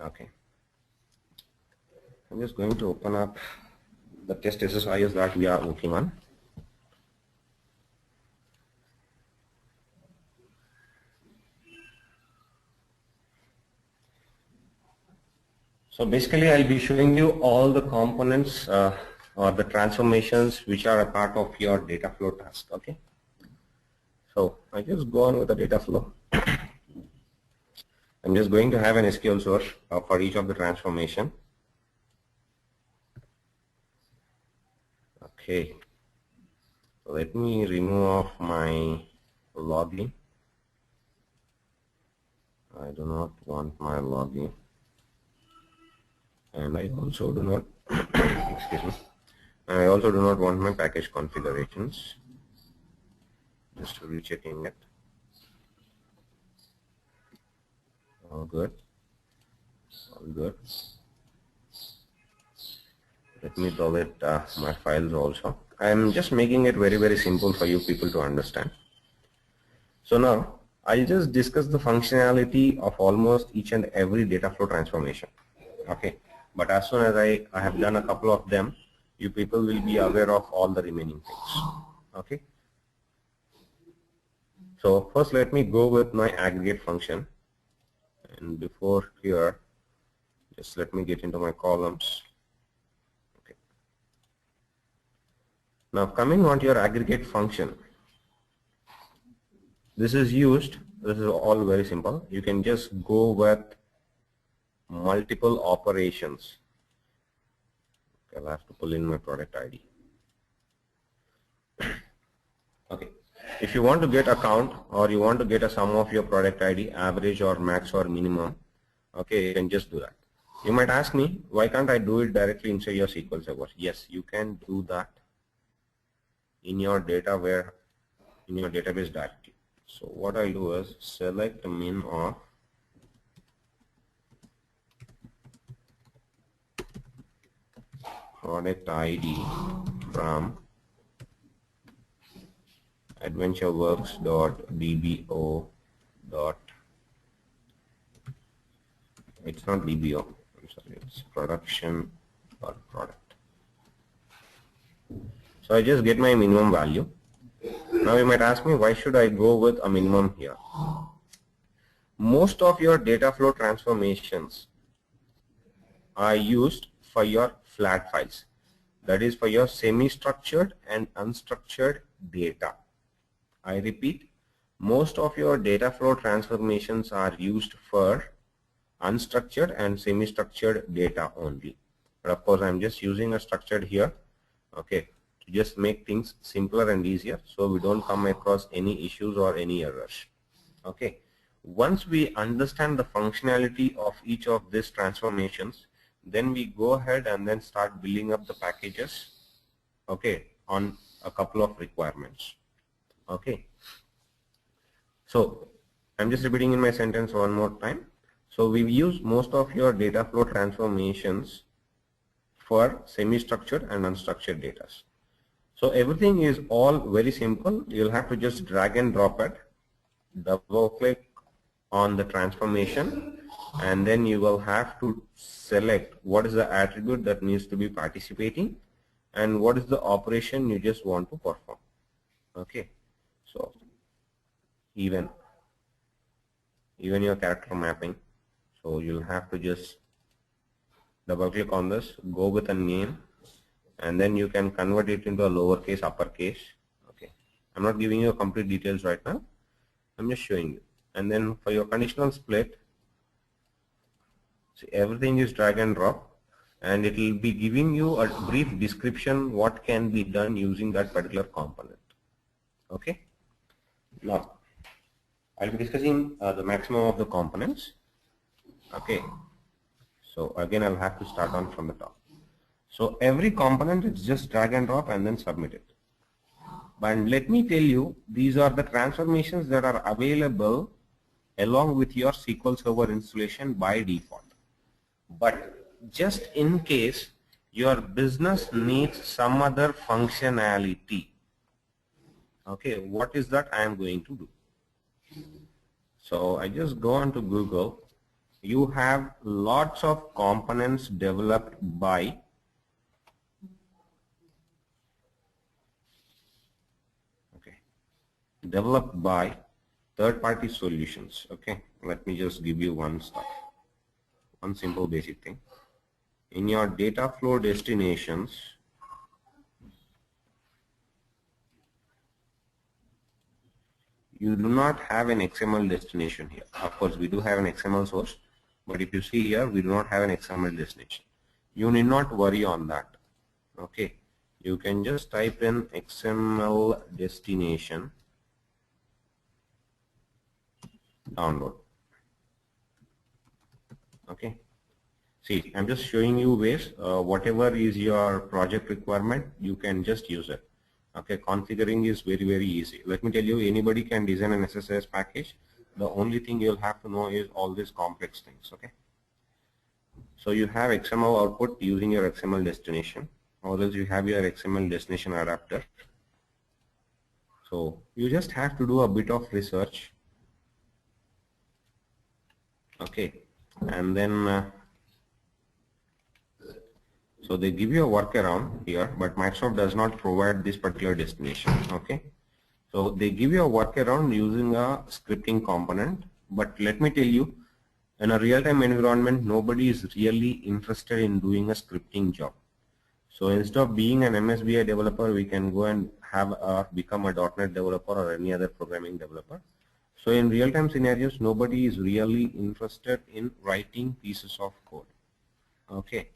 Okay, I'm just going to open up the test SSIS that we are working on. So basically, I'll be showing you all the components or the transformations which are a part of your data flow task. Okay. So I just go on with the data flow. I'm just going to have an SQL source for each of the transformation. Okay. So let me remove off my login. I do not want my login. And I also do not, excuse me, I also do not want my package configurations. Just rechecking it. All good. All good. Let me delete my files also. I'm just making it very simple for you people to understand. So now I'll just discuss the functionality of almost each and every data flow transformation. Okay. But as soon as I have done a couple of them, you people will be aware of all the remaining things. Okay. So first let me go with my aggregate function. And before here, just let me get into my columns. Okay. Now coming on to your aggregate function, this is all very simple. You can just go with multiple operations. Okay, I'll have to pull in my product ID. Okay. If you want to get a count or you want to get a sum of your product ID, average or max or minimum, okay, you can just do that. You might ask me, why can't I do it directly inside your SQL server? Yes, you can do that in your database directly. So what I'll do is select min of product ID from adventureworks.dbo. It's not DBO. I'm sorry. It's production.product. So I just get my minimum value. Now you might ask me, why should I go with a minimum here? Most of your data flow transformations are used for your flat files. That is for your semi-structured and unstructured data. I repeat, most of your data flow transformations are used for unstructured and semi-structured data only. But of course, I'm just using a structured here, okay, to just make things simpler and easier so we don't come across any issues or any errors. Okay. Once we understand the functionality of each of these transformations, then we go ahead and then start building up the packages, okay, on a couple of requirements. Okay. So I'm just repeating in my sentence one more time. So we use most of your data flow transformations for semi-structured and unstructured data. So everything is all very simple. You'll have to just drag and drop it, double click on the transformation, and then you will have to select what is the attribute that needs to be participating and what is the operation you just want to perform. Okay. So even your character mapping. So you'll have to just double click on this, go with a name, and then you can convert it into a lowercase, uppercase. Okay. I'm not giving you complete details right now. I'm just showing you. And then for your conditional split, see, everything is drag and drop, and it will be giving you a brief description what can be done using that particular component. Okay. Now I'll be discussing the maximum of the components. Okay. So again, I'll have to start on from the top. So every component is just drag and drop and then submit it. But let me tell you, these are the transformations that are available along with your SQL Server installation by default. But just in case your business needs some other functionality, okay, what is that I am going to do? So I just go on to Google you have lots of components developed by third-party solutions. Okay, let me just give you one simple basic thing. In your data flow destinations, you do not have an XML destination here. Of course, we do have an XML source, but if you see here, we do not have an XML destination. You need not worry on that. Okay, you can just type in XML destination download. Okay, see, I'm just showing you ways. Whatever is your project requirement, you can just use it. Okay, configuring is very easy. Let me tell you, anybody can design an SSIS package. The only thing you'll have to know is all these complex things. Okay, so you have XML output using your XML destination, or else you have your XML destination adapter. So you just have to do a bit of research. Okay, and then so they give you a workaround here, but Microsoft does not provide this particular destination. Okay, so they give you a workaround using a scripting component, but let me tell you, in a real-time environment, nobody is really interested in doing a scripting job. So instead of being an MSBI developer, we can go and become a .NET developer or any other programming developer. So in real-time scenarios, nobody is really interested in writing pieces of code. Okay.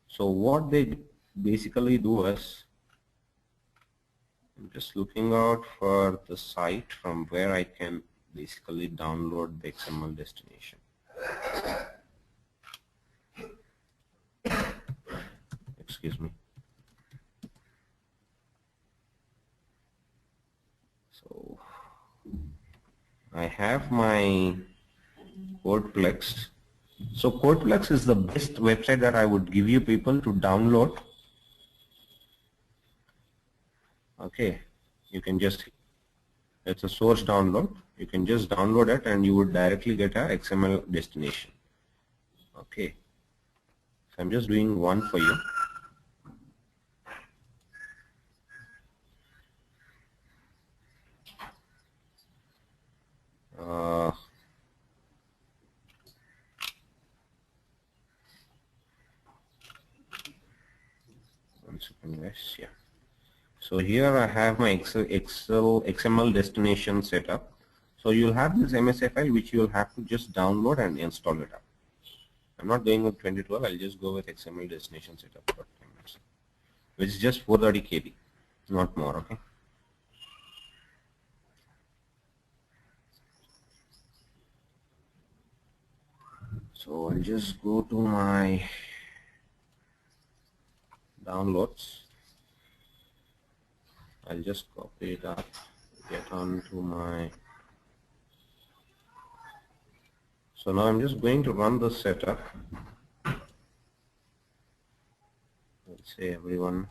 So what they basically do is, I'm just looking out for the site from where I can basically download the XML destination. Excuse me. So I have my Codeplex. So Codeplex is the best website that I would give you people to download. Okay, you can just, it's a source download. You can just download it and you would directly get a XML destination. Okay, so I'm just doing one for you. One second, guys. Yeah. So here I have my XML destination set up. So you'll have this MSI file which you'll have to just download and install it up. I'm not going with 2012. I'll just go with XML destination setup, which is just 430 KB, not more. Okay. So I'll just go to my downloads. I'll just copy it up, get onto my. So now I'm just going to run the setup. Let's say everyone.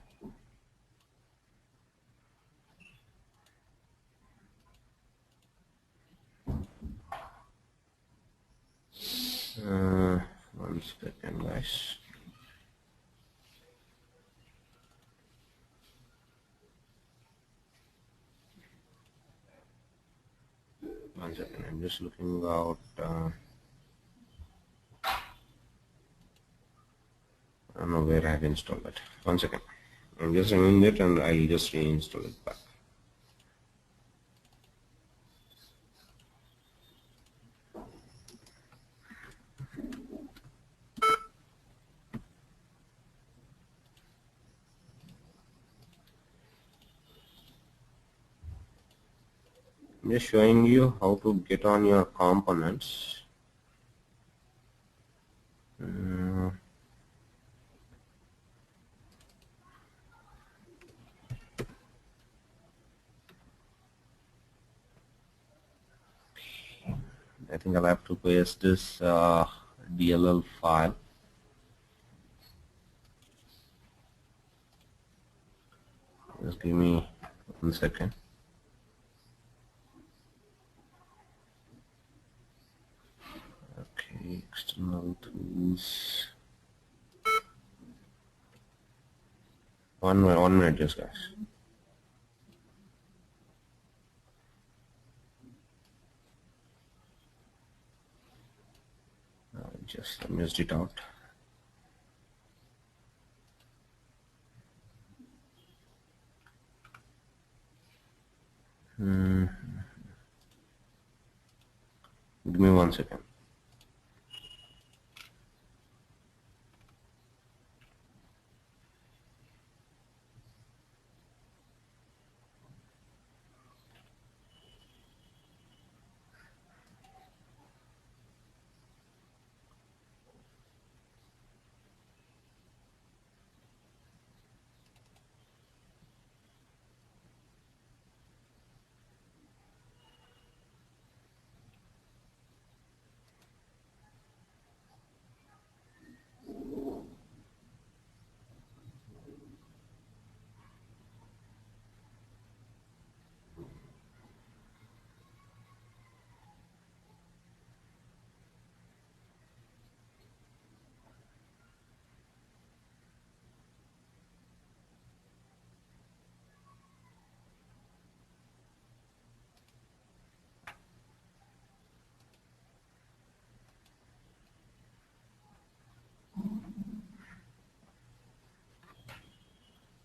One second, guys. One second, I'm just looking out. I don't know where I have installed it. One second. I'm just removing it and I'll just reinstall it back. I'm just showing you how to get on your components. I think I'll have to paste this DLL file. Just give me 1 second. Okay, External tools. One minute, just guys. Just missed it out. Give me 1 second.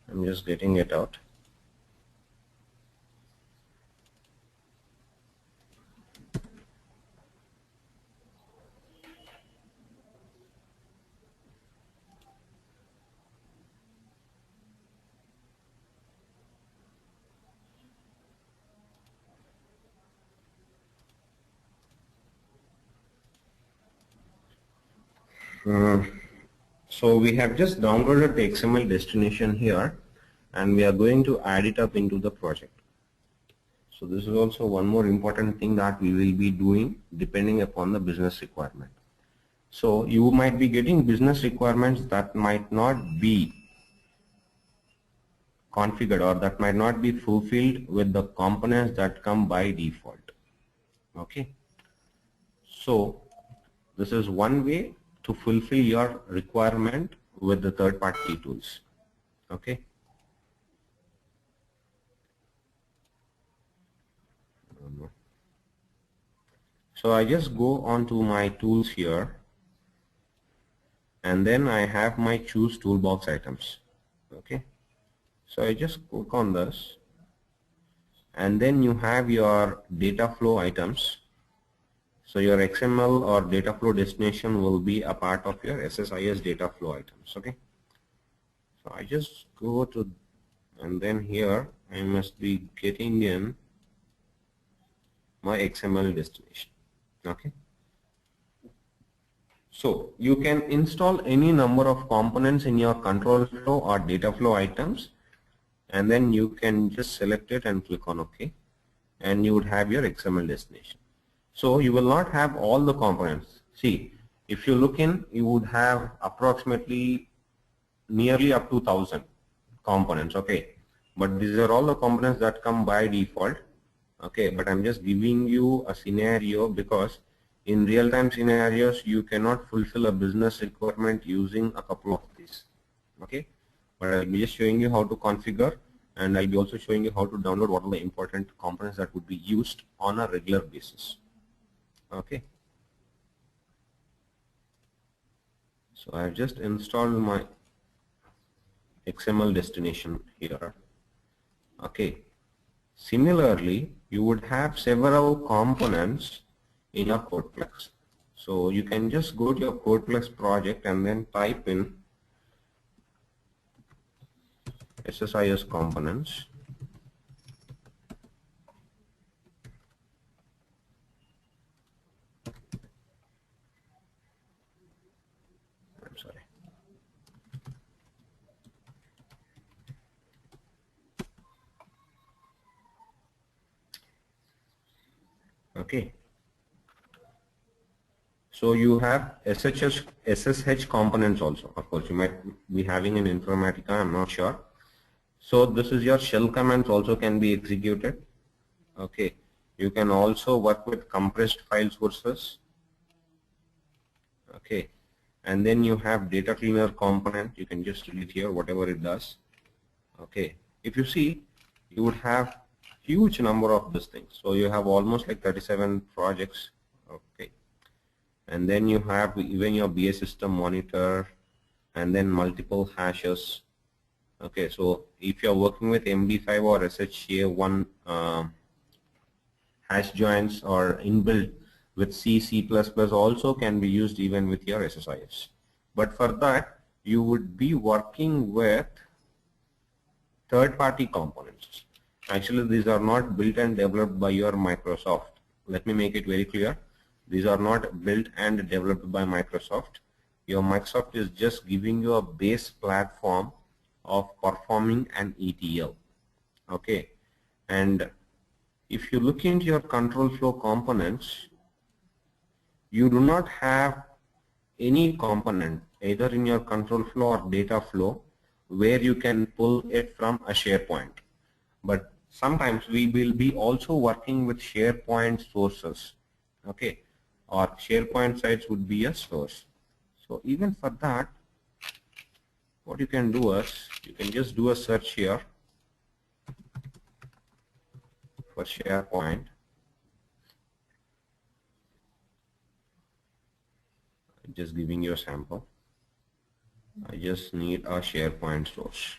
I'm just getting it out. So we have just downloaded the XML destination here, and we are going to add it up into the project. So this is also one more important thing that we will be doing depending upon the business requirement. So you might be getting business requirements that might not be configured or that might not be fulfilled with the components that come by default. Okay. So this is one way to fulfill your requirement with the third-party tools. Okay. So I just go on to my tools here, and then I have my choose toolbox items. Okay. So I just click on this, and then you have your data flow items. So your XML or data flow destination will be a part of your SSIS data flow items. Okay. So I just go to, and then here I must be getting in my XML destination. Okay. So you can install any number of components in your control flow or data flow items, and then you can just select it and click on OK, and you would have your XML destination. So you will not have all the components. See, if you look in, you would have approximately nearly up to 1,000 components. Okay, but these are all the components that come by default. Okay, but I'm just giving you a scenario because in real-time scenarios you cannot fulfill a business requirement using a couple of these. Okay, but I'll be just showing you how to configure, and I'll be also showing you how to download what are the important components that would be used on a regular basis. Okay, so I've just installed my XML destination here. Okay, similarly you would have several components in your CodePlex. So you can just go to your CodePlex project and then type in SSIS components. I'm sorry. Okay. So you have SSH components also. Of course, you might be having an Informatica, I'm not sure. So this is your shell commands also can be executed. Okay. You can also work with compressed file sources. Okay, and then you have data cleaner component. You can just delete here whatever it does. Okay, if you see, you would have huge number of these things. So you have almost like 37 projects. Okay, and then you have even your BA system monitor, and then multiple hashes. Okay, so if you're working with MD5 or SHA1 hash joins or inbuilt with C, C++ also can be used even with your SSIS. But for that, you would be working with third-party components. Actually, these are not built and developed by your Microsoft. Let me make it very clear. These are not built and developed by Microsoft. Your Microsoft is just giving you a base platform of performing an ETL. Okay, and if you look into your control flow components, you do not have any component either in your control flow or data flow where you can pull it from a SharePoint. But sometimes we will be also working with SharePoint sources, okay, or SharePoint sites would be a source. So even for that, what you can do is you can just do a search here for SharePoint. Just giving you a sample. I just need a SharePoint source.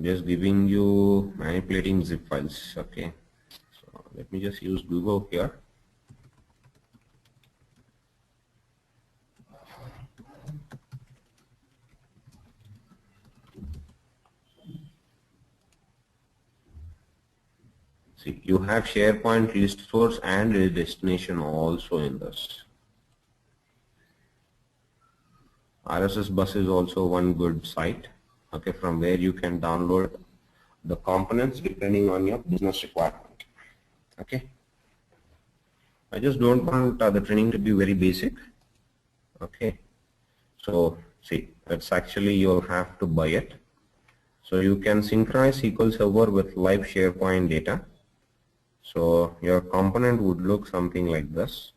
Just giving you manipulating zip files. Okay, so let me just use Google here. See, you have SharePoint list source and destination also in this. RSS bus is also one good site, okay, from where you can download the components depending on your business requirement. Okay, I just don't want the training to be very basic. Okay, so see, it's actually you'll have to buy it. So you can synchronize SQL Server with live SharePoint data. So your component would look something like this.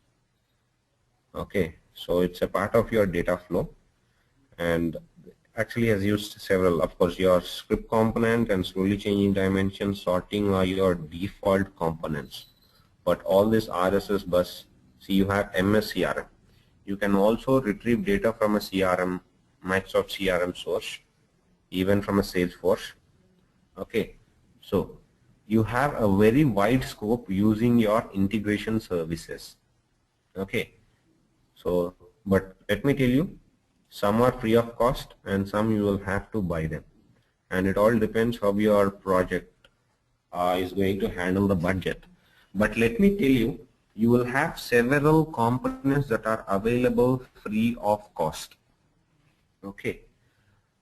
Okay, so it's a part of your data flow, and actually has used several. Of course, your script component and slowly changing dimension sorting are your default components. But all this RSS bus, see, you have MS CRM. You can also retrieve data from a CRM, Microsoft CRM source, even from a Salesforce. Okay, so you have a very wide scope using your integration services. Okay, so but let me tell you, some are free of cost and some you will have to buy them, and it all depends how your project is going to handle the budget. But let me tell you, you will have several components that are available free of cost. Okay,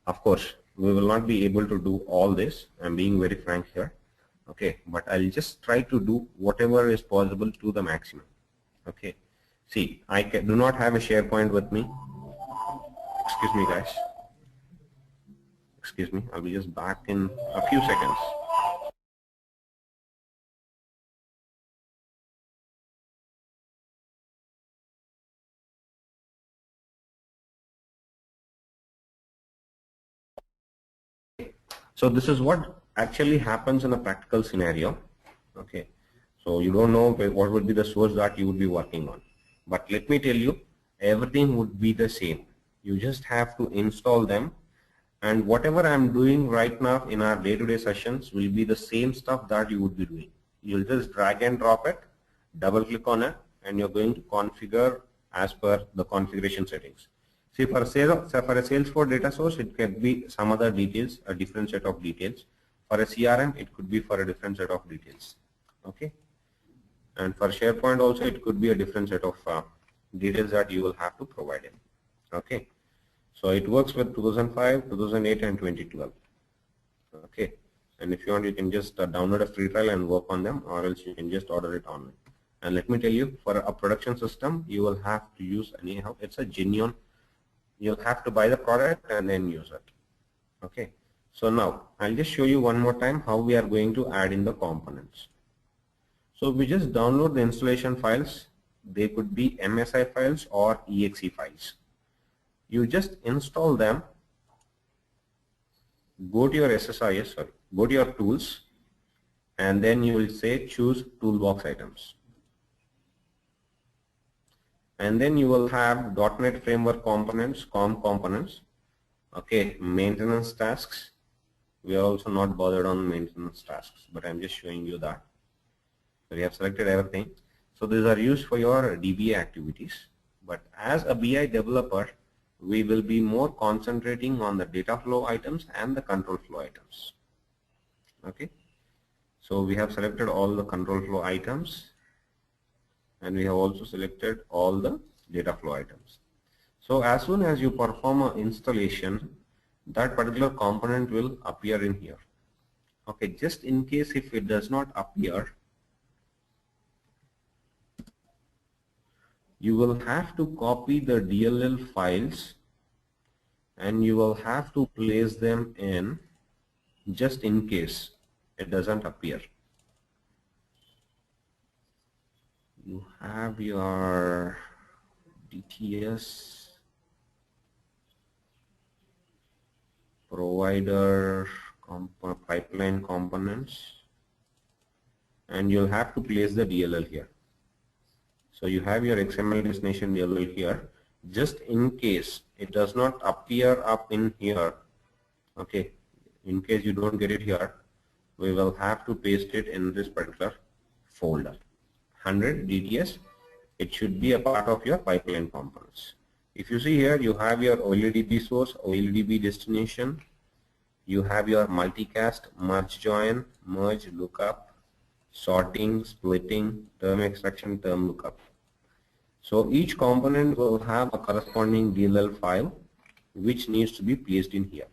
of course we will not be able to do all this. I'm being very frank here. Okay, but I'll just try to do whatever is possible to the maximum. Okay, see, I do not have a SharePoint with me. Excuse me, guys. Excuse me, I'll be just back in a few seconds. So this is what actually happens in a practical scenario. Okay, so you don't know what would be the source that you would be working on, but let me tell you, everything would be the same. You just have to install them, and whatever I'm doing right now in our day-to-day sessions will be the same stuff that you would be doing. You'll just drag and drop it, double click on it, and you're going to configure as per the configuration settings. See, for a Salesforce data source, it can be some other details, a different set of details. For a CRM, it could be for a different set of details. Okay, and for SharePoint also, it could be a different set of details that you will have to provide in. Okay, so it works with 2005, 2008, and 2012. Okay, and if you want, you can just download a free trial and work on them, or else you can just order it online. And let me tell you, for a production system, you will have to use anyhow. It's a genuine. You'll have to buy the product and then use it. Okay, So now I'll just show you one more time how we are going to add in the components. So we just download the installation files. They could be MSI files or exe files. You just install them, go to your SSIS, go to your tools, and then you will say choose toolbox items. And then you will have .NET Framework components, COM components, okay, maintenance tasks. We are also not bothered on maintenance tasks, but I'm just showing you that. So we have selected everything. So these are used for your DBA activities. But as a BI developer, we will be more concentrating on the data flow items and the control flow items. Okay. So we have selected all the control flow items, and we have also selected all the data flow items. So as soon as you perform an installation, that particular component will appear in here. Okay, just in case if it does not appear, you will have to copy the DLL files and you will have to place them in just in case it doesn't appear. You have your DTS provider pipeline components, and you'll have to place the DLL here. So you have your XML destination DLL here. Just in case it does not appear up in here, okay, in case you don't get it here, we will have to paste it in this particular folder. 100 DTS, it should be a part of your pipeline components. If you see here, you have your OLEDB source, OLEDB destination, you have your multicast, merge join, merge lookup, sorting, splitting, term extraction, term lookup. So each component will have a corresponding DLL file which needs to be placed in here.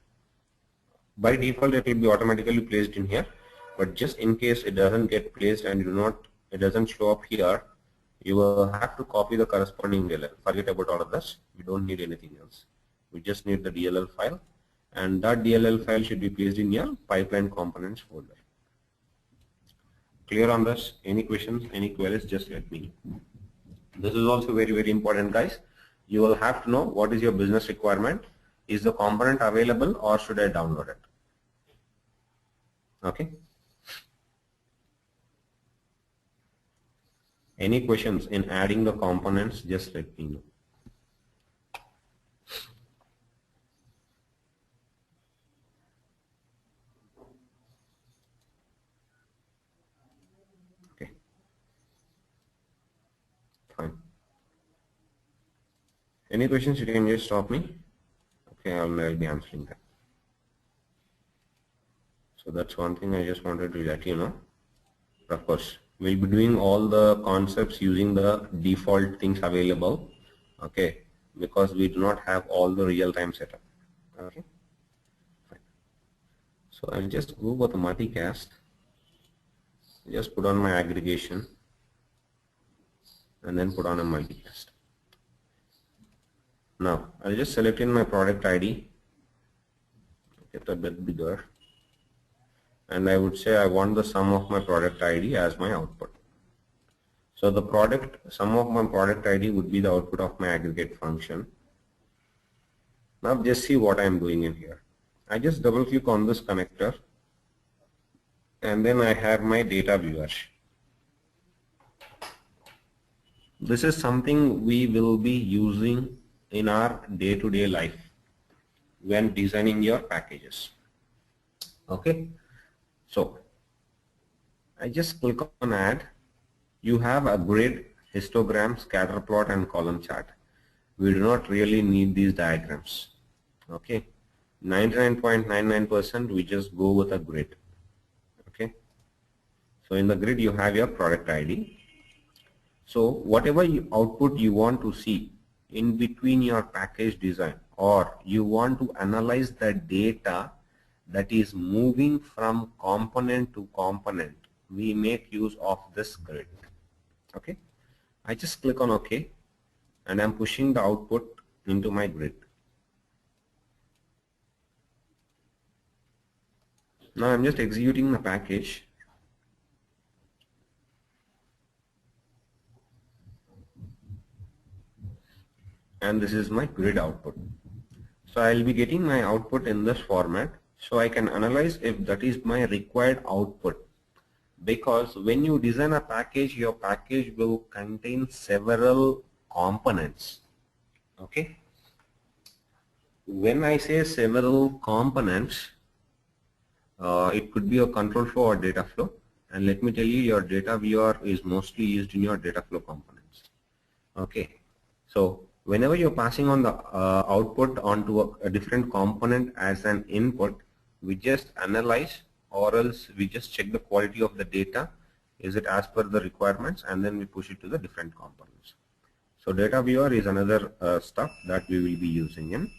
By default it will be automatically placed in here, but just in case it doesn't get placed and it doesn't show up here, you will have to copy the corresponding DLL. Forget about all of this. We don't need anything else. We just need the DLL file, and that DLL file should be placed in your pipeline components folder. Clear on this? Any questions, any queries, just let me know. This is also very, very important, guys. You will have to know what is your business requirement. Is the component available or should I download it? Okay. Any questions in adding the components, just let me know. Okay. Fine. Any questions, you can just stop me. Okay, I'll be answering that. So that's one thing I just wanted to let you know. Of course, we'll be doing all the concepts using the default things available, okay, because we do not have all the real-time setup. Okay, fine. So I'll just go with the multicast, just put on my aggregation, and then put on a multicast. Now I'll just select in my product ID, get it a bit bigger, and I would say I want the sum of my product ID as my output. So the sum of my product ID would be the output of my aggregate function. Now just see what I am doing in here. I just double click on this connector, and then I have my data viewer. This is something we will be using in our day-to-day life when designing your packages. Okay. So I just click on add. You have a grid, histogram, scatter plot, and column chart. We do not really need these diagrams. Okay, 99.99% we just go with a grid. Okay, so in the grid you have your product ID. So whatever output you want to see in between your package design, or you want to analyze the data that is moving from component to component, we make use of this grid. Okay, I just click on OK, and I'm pushing the output into my grid. Now I'm just executing the package. And this is my grid output. So I'll be getting my output in this format, so I can analyze if that is my required output. Because when you design a package, your package will contain several components. Okay. When I say several components, it could be a control flow or data flow. And let me tell you, your data viewer is mostly used in your data flow components. Okay. So whenever you're passing on the output onto a different component as an input, we just analyze, or else we just check the quality of the data. Is it as per the requirements? And then we push it to the different components. So data viewer is another stuff that we will be using in.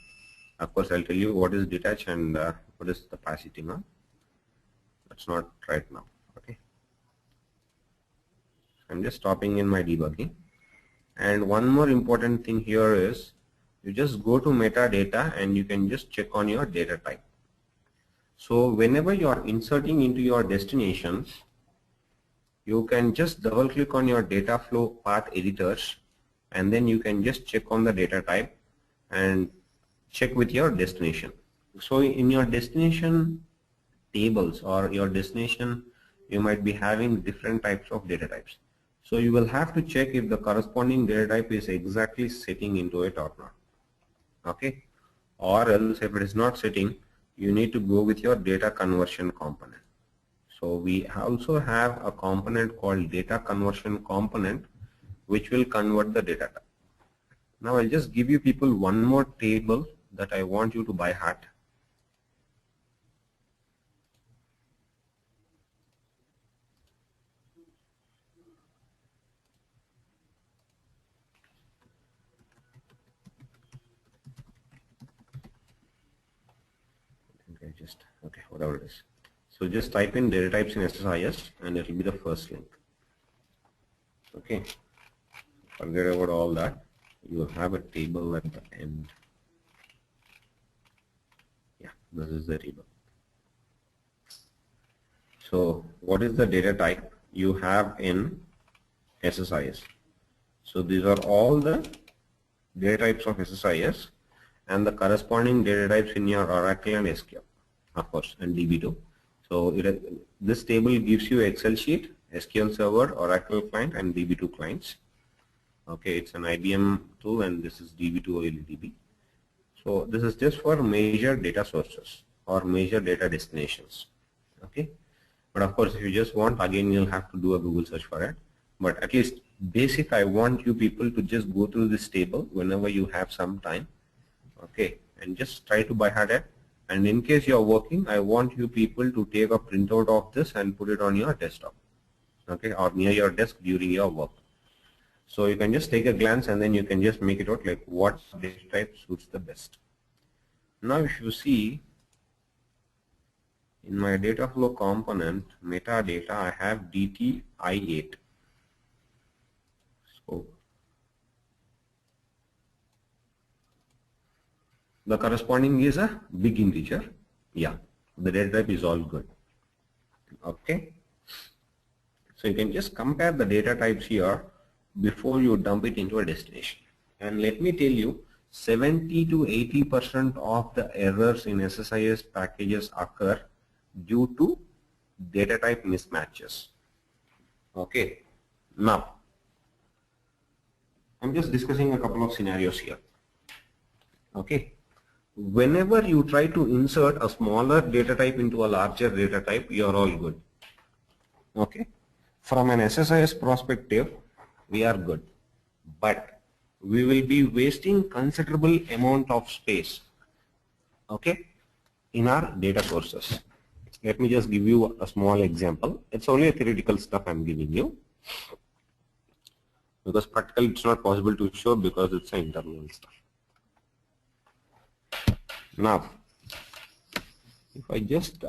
Of course, I'll tell you what is detach and what is the pass sitting on. That's not right now. Okay. I'm just stopping in my debugging. And one more important thing here is you just go to metadata and you can just check on your data type. So whenever you are inserting into your destinations, you can just double click on your data flow path editors, and then you can just check on the data type and check with your destination. So in your destination tables or your destination, you might be having different types of data types. So you will have to check if the corresponding data type is exactly sitting into it or not. Okay. Or else if it is not sitting, you need to go with your data conversion component. So we also have a component called data conversion component, which will convert the data type. Now I'll just give you people one more table that I want you to by heart. Okay, whatever it is. So just type in data types in SSIS and it will be the first link. Okay, forget about all that. You will have a table at the end. Yeah, this is the table. So what is the data type you have in SSIS? So these are all the data types of SSIS and the corresponding data types in your Oracle and SQL, of course, and DB2. So this table gives you Excel sheet, SQL Server, Oracle client, and DB2 clients. Okay, it's an IBM tool, and this is DB2 OLEDB. So this is just for major data sources or major data destinations. Okay, but of course, if you just want, again, you'll have to do a Google search for it. But at least basic, I want you people to just go through this table whenever you have some time. Okay, and just try to by heart it. And in case you are working, I want you people to take a printout of this and put it on your desktop, okay, or near your desk during your work. So you can just take a glance and then you can just make it out like what data type suits the best. Now if you see in my data flow component metadata, I have DTI8. So the corresponding is a big integer. Yeah, the data type is all good. Okay. So you can just compare the data types here before you dump it into a destination. And let me tell you, 70 to 80% of the errors in SSIS packages occur due to data type mismatches. Okay. Now, I'm just discussing a couple of scenarios here. Okay. Whenever you try to insert a smaller data type into a larger data type, you're all good. Okay. From an SSIS perspective, we are good, but we will be wasting considerable amount of space, okay, in our data sources. Let me just give you a small example. It's only a theoretical stuff I'm giving you, because practical it's not possible to show because it's an internal stuff. Now, if I just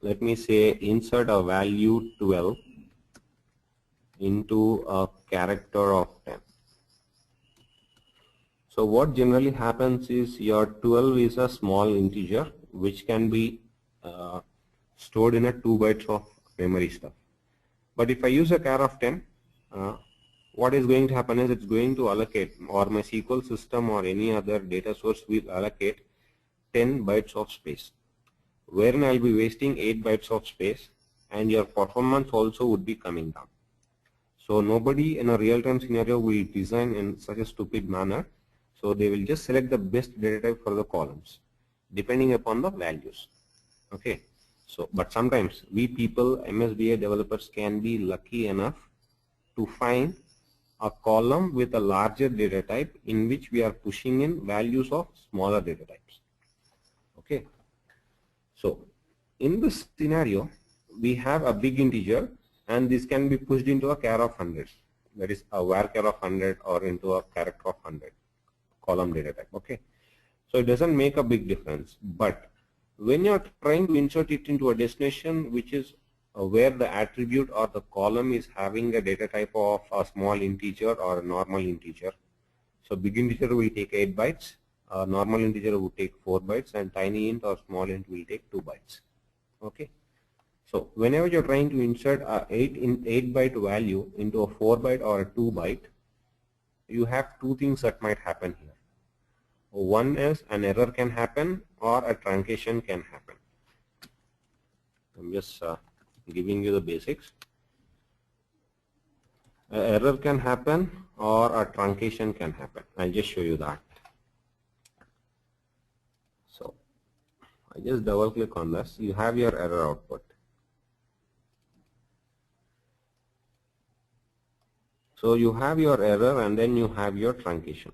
let me say insert a value 12 into a character of 10. So what generally happens is your 12 is a small integer which can be stored in a 2 bytes of memory stuff. But if I use a char of 10, what is going to happen is it's going to allocate, or my SQL system or any other data source will allocate 10 bytes of space, wherein I'll be wasting 8 bytes of space, and your performance also would be coming down. So nobody in a real-time scenario will design in such a stupid manner. So they will just select the best data type for the columns, depending upon the values. Okay. So, but sometimes we people, MSBI developers, can be lucky enough to find a column with a larger data type in which we are pushing in values of smaller data types. Okay. So in this scenario, we have a big integer, and this can be pushed into a char of 100. That is a varchar of 100 or into a character of 100 column data type. Okay. So it doesn't make a big difference. But when you're trying to insert it into a destination which is where the attribute or the column is having a data type of a small integer or a normal integer. So big integer will take 8 bytes, normal integer will take 4 bytes, and tiny int or small int will take 2 bytes. Okay. So whenever you're trying to insert a 8 byte value into a 4 byte or a 2 byte, you have two things that might happen here. One is an error can happen or a truncation can happen. I'm just giving you the basics. An error can happen or a truncation can happen. I'll just show you that. So I just double click on this. You have your error output. So you have your error and then you have your truncation.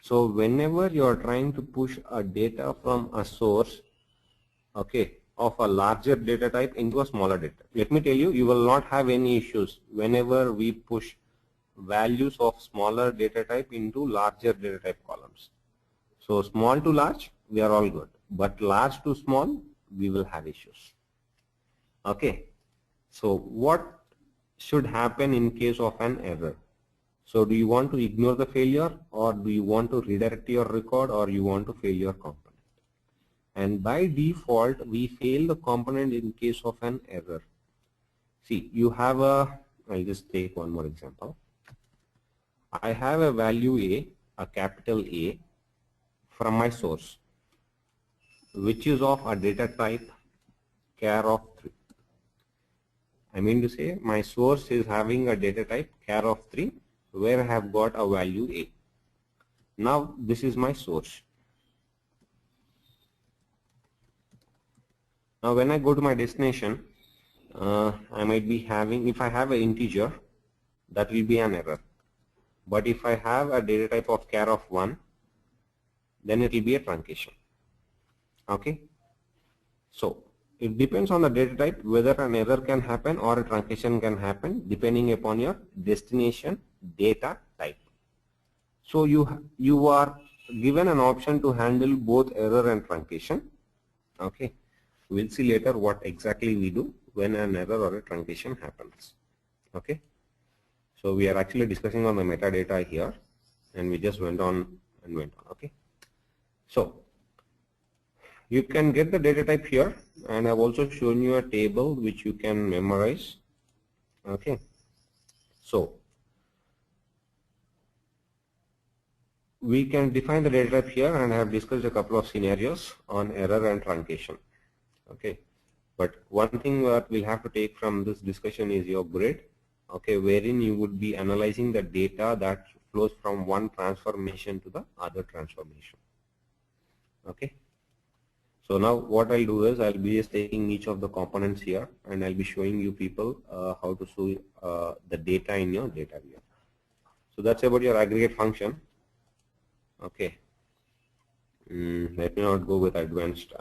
So whenever you are trying to push a data from a source, okay, of a larger data type into a smaller data, let me tell you, you will not have any issues whenever we push values of smaller data type into larger data type columns. So small to large, we are all good, but large to small, we will have issues. Okay. So what should happen in case of an error? So do you want to ignore the failure, or do you want to redirect your record, or you want to fail your component? And by default, we fail the component in case of an error. See, you have I'll just take one more example. I have a value a capital A from my source, which is of a data type char of 3. I mean to say my source is having a data type char of 3, where I have got a value A. Now this is my source. Now when I go to my destination, I might be having, if I have an integer, that will be an error. But if I have a data type of char of 1, then it will be a truncation. Okay. So it depends on the data type whether an error can happen or a truncation can happen depending upon your destination data type. So you are given an option to handle both error and truncation. Okay. We'll see later what exactly we do when an error or a truncation happens. Okay. So we are actually discussing on the metadata here, and we just went on and went on. Okay. So you can get the data type here, and I've also shown you a table which you can memorize. Okay. So we can define the data type here, and I have discussed a couple of scenarios on error and truncation. Okay. But one thing that we'll have to take from this discussion is your grid. Okay, wherein you would be analyzing the data that flows from one transformation to the other transformation. Okay. So now what I'll do is I'll be just taking each of the components here, and I'll be showing you people how to show the data in your data view. So that's about your aggregate function. Okay. Let me not go with advanced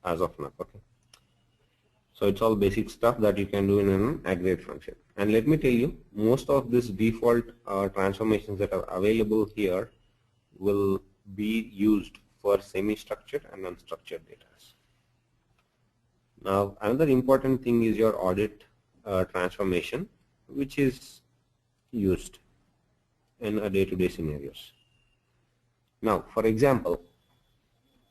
as of now. Okay. So it's all basic stuff that you can do in an aggregate function. And let me tell you, most of these default transformations that are available here will be used for semi-structured and unstructured data. Now another important thing is your audit transformation, which is used in a day-to-day scenarios. Now for example,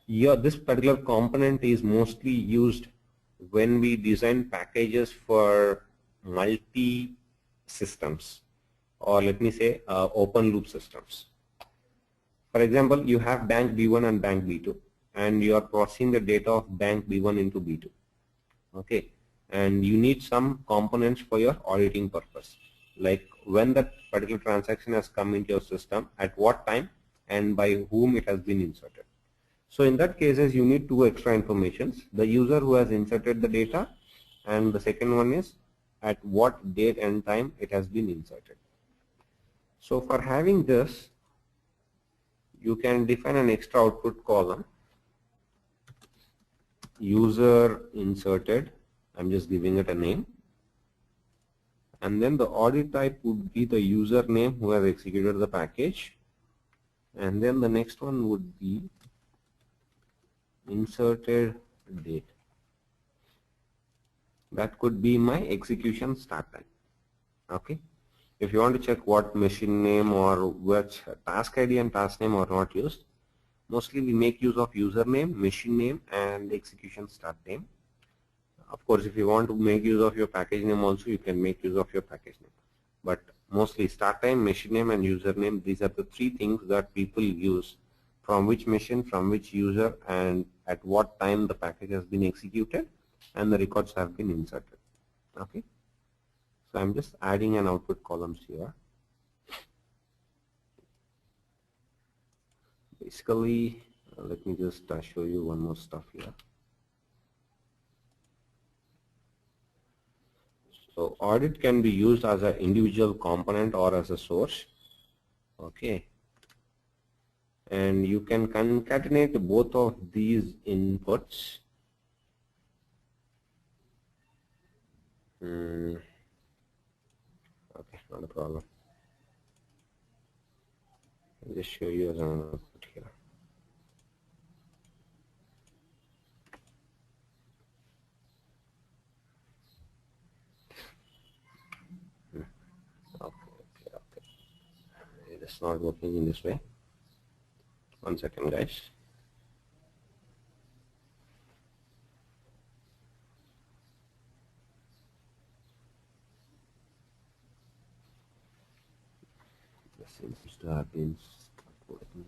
this particular component is mostly used when we design packages for multi systems, or let me say open loop systems. For example, you have bank B1 and bank B2, and you are processing the data of bank B1 into B2. Okay, and you need some components for your auditing purpose, like when that particular transaction has come into your system, at what time, and by whom it has been inserted. So in that cases, you need two extra informations: the user who has inserted the data, and the second one is at what date and time it has been inserted. So for having this, you can define an extra output column, user inserted. I'm just giving it a name. And then the audit type would be the username who has executed the package. And then the next one would be inserted date. That could be my execution start time. Okay. If you want to check what machine name or which task ID and task name are not used, mostly we make use of username, machine name, and execution start name. Of course, if you want to make use of your package name also, you can make use of your package name. But mostly start time, machine name, and username, these are the three things that people use: from which machine, from which user, and at what time the package has been executed and the records have been inserted. Okay. So I'm just adding an output columns here. Basically, let me just show you one more stuff here. So audit can be used as an individual component or as a source. Okay. And you can concatenate both of these inputs. Okay, not a problem. I'll just show you as an output here. Okay. It's not working in this way. One second, guys. This seems to have been working.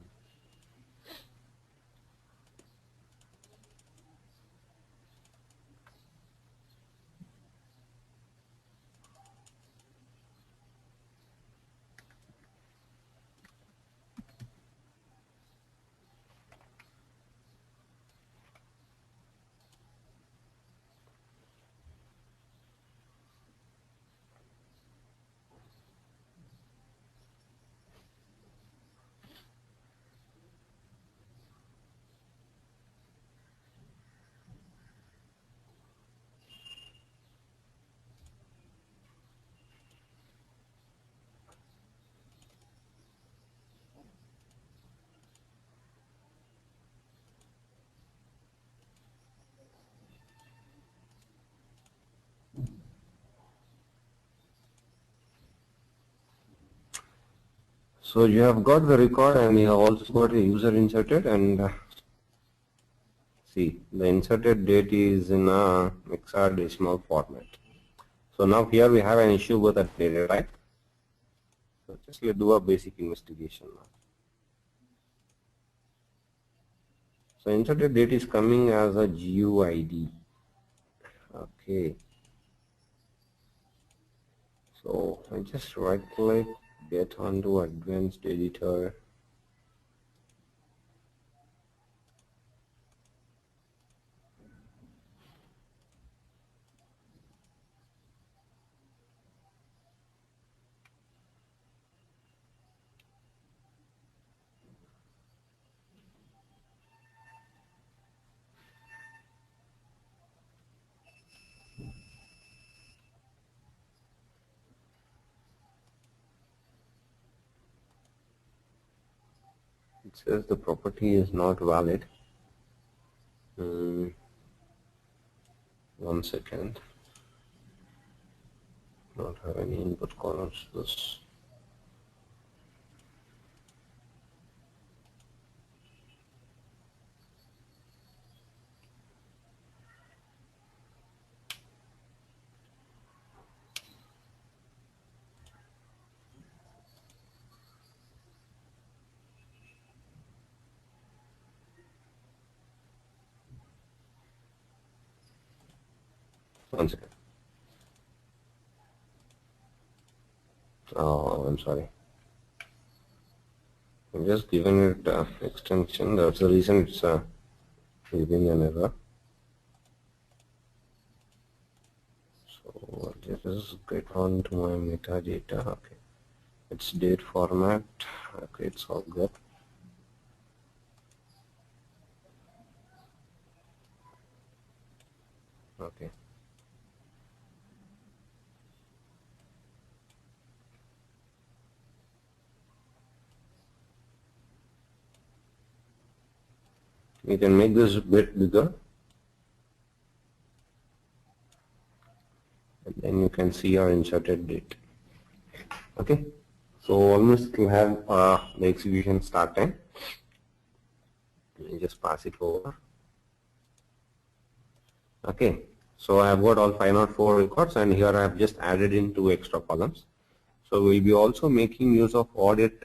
So you have got the record and you have also got a user inserted, and see, the inserted date is in a hexadecimal format. So now here we have an issue with the data type. So just let's do a basic investigation now. So inserted date is coming as a GUID. Okay. So I just right click, get onto advanced editor. It says the property is not valid. One second. Not have any input columns. This. One second. Oh, I'm sorry. I'm just giving it extension. That's the reason it's giving an error. So just get on to my metadata. Okay, it's date format. Okay, it's all good. Okay. You can make this a bit bigger, and then you can see our inserted date. Okay, so almost we have the execution start time. Let me just pass it over. Okay, so I have got all 504 records, and here I have just added in 2 extra columns. So we'll be also making use of audit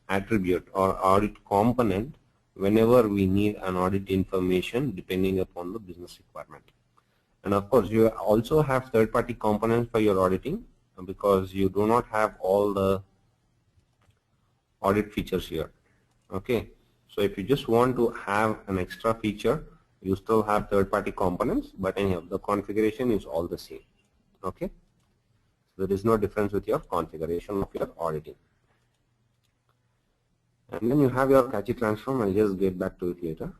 attribute or audit component whenever we need an audit information depending upon the business requirement. And of course, you also have third-party components for your auditing because you do not have all the audit features here. Okay, so if you just want to have an extra feature, you still have third-party components, but anyhow, the configuration is all the same. Okay, so there is no difference with your configuration of your auditing. And then you have your catchy transform. I'll just get back to it later.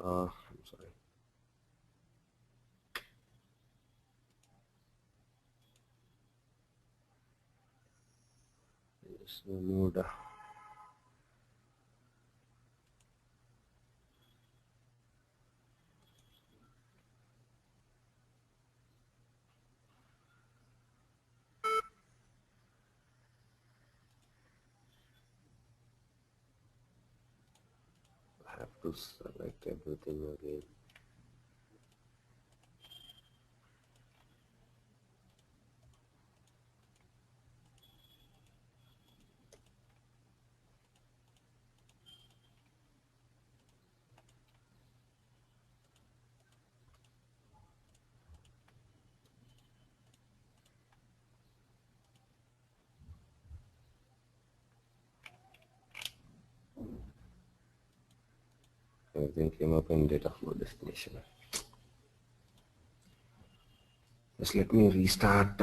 I'm sorry. Just removed. I have to select everything again. Everything came up in data flow destination. Just let me restart.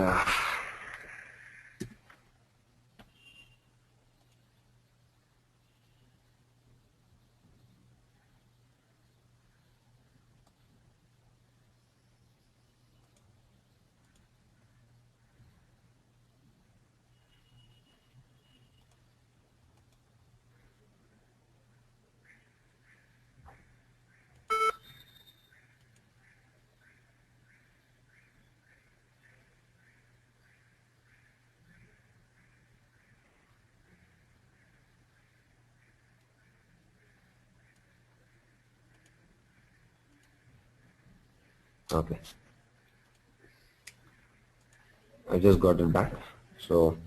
Okay, I just got it back. So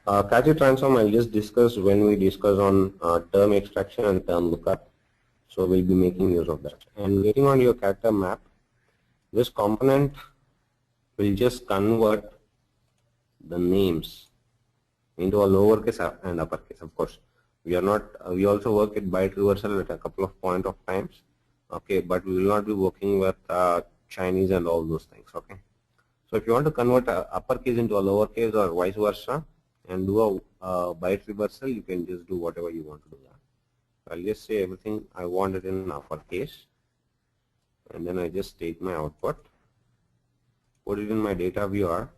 catchy transform I'll just discuss when we discuss on term extraction and term lookup. So we'll be making use of that. And getting on your character map, this component will just convert the names into a lowercase and uppercase. Of course, we are not. We also work with byte reversal at a couple of point of times. Okay, but we will not be working with Chinese and all those things. Okay, so if you want to convert uppercase into a lowercase or vice versa and do a byte reversal, you can just do whatever you want to do that. I'll just say everything I want it in uppercase, and then I just take my output, put it in my data viewer,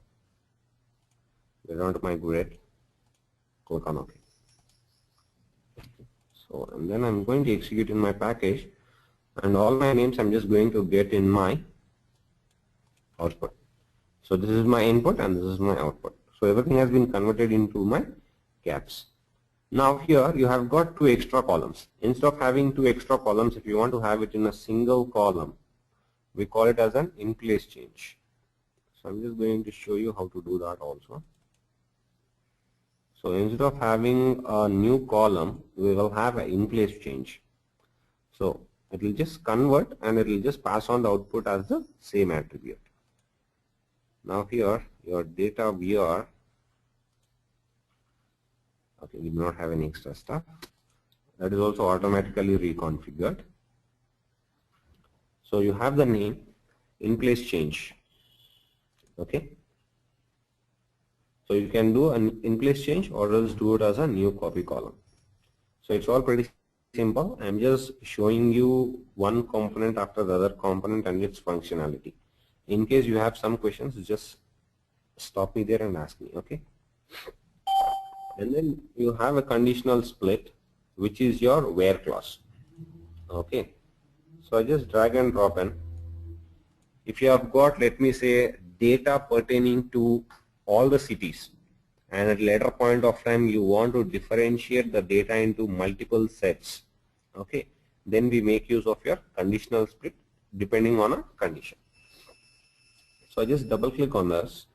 get onto my grid, click on OK. So, and then I'm going to execute in my package, and all my names I'm just going to get in my output. So this is my input and this is my output. So everything has been converted into my caps. Now here you have got 2 extra columns. Instead of having 2 extra columns, if you want to have it in a single column, we call it as an in-place change. So I'm just going to show you how to do that also. So instead of having a new column, we will have an in-place change. So It will just convert and it will just pass on the output as the same attribute. Now here your data viewer, okay, we do not have any extra stuff. That is also automatically reconfigured. So you have the name, in place change. Okay. So you can do an in place change or else do it as a new copy column. So it's all pretty simple. I'm just showing you one component after the other component and its functionality. In case you have some questions, just stop me there and ask me. Okay. And then you have a conditional split, which is your where clause. Okay. So I just drag and drop in. If you have got, let me say, data pertaining to all the cities, and at a later point of time you want to differentiate the data into multiple sets, okay, then we make use of your conditional split depending on a condition. So I just double click on this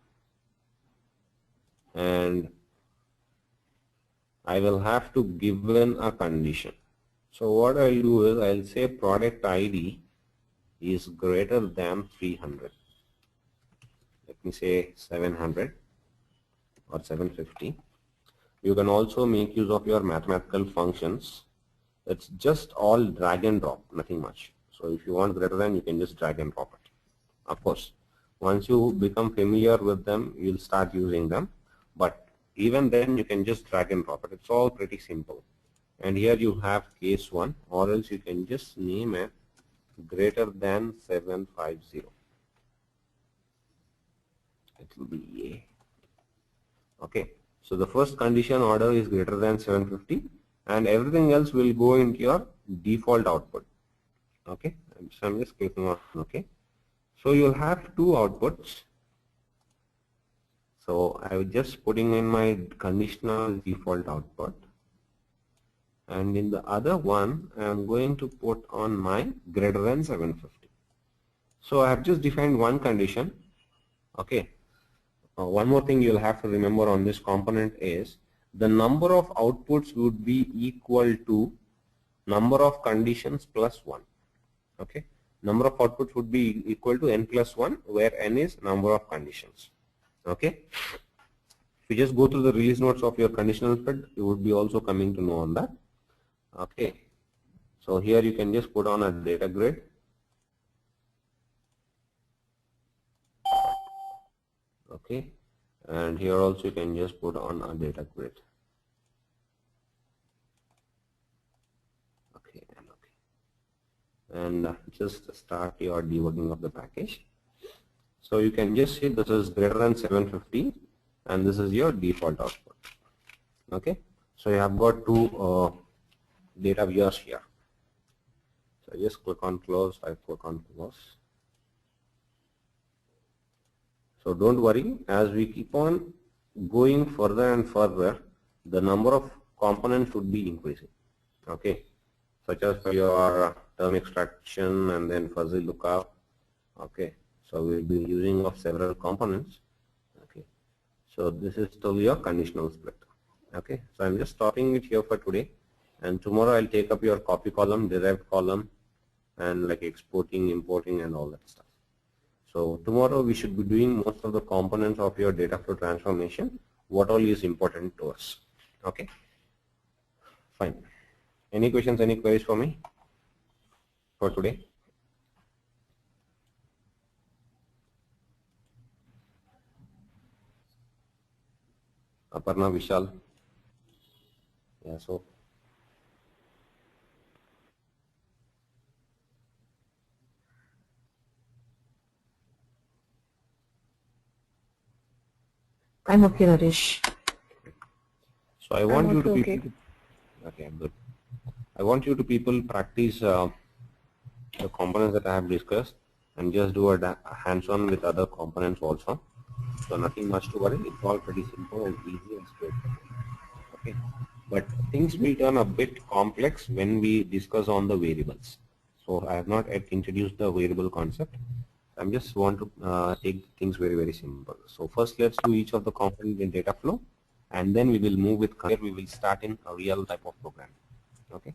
and I will have to give in a condition. So what I'll do is I'll say product ID is greater than 300. Let me say 700 or 750. You can also make use of your mathematical functions. It's just all drag and drop, nothing much. So if you want greater than, you can just drag and drop it. Of course, once you become familiar with them, you'll start using them. But even then, you can just drag and drop it. It's all pretty simple. And here you have case 1, or else you can just name it greater than 750. It will be A. Okay. So the first condition order is greater than 750 and everything else will go into your default output. Okay. So I'm just clicking on OK. So you'll have two outputs. So I was just putting in my conditional default output. And in the other one, I am going to put on my greater than 750. So I have just defined one condition. Okay. One more thing you'll have to remember on this component is the number of outputs would be equal to number of conditions plus 1. Okay. Number of outputs would be equal to n plus 1, where n is number of conditions. Okay. If you just go through the release notes of your conditional split, you would be also coming to know on that. Okay. So here you can just put on a data grid. Okay. And here also you can just put on a data grid. Okay. And okay. And just start your debugging of the package. So you can just see this is greater than 750 and this is your default output. Okay. So you have got two data viewers here. So I just click on close, I click on close. So don't worry, as we keep on going further and further, the number of components should be increasing. Okay. Such as for your term extraction and then fuzzy lookup. Okay. So we'll be using of several components. Okay. So this is still your conditional split. Okay. So I'm just stopping it here for today. And tomorrow I'll take up your copy column, derived column, and like exporting, importing, and all that stuff. So tomorrow we should be doing most of the components of your data flow transformation, what all is important to us. Okay. Fine. Any questions, any queries for me for today? Aparna, Vishal. Yeah, so. I'm okay, Naresh. So I want you to people. Okay, good. I want you to people practice the components that I have discussed and just do a hands-on with other components also. So nothing much to worry. It's all pretty simple and easy and straightforward. Okay. But things will turn a bit complex when we discuss on the variables. So I have not yet introduced the variable concept. I just want to take things very, very simple. So first let's do each of the components in data flow and then we will move with here we will start in a real type of program. Okay.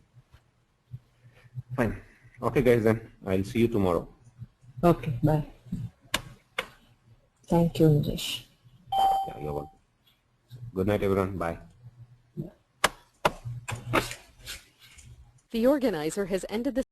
Fine. Okay guys, then I'll see you tomorrow. Okay, bye. Thank you, Naresh. Yeah, you're welcome. Good night everyone. Bye. The organizer has ended the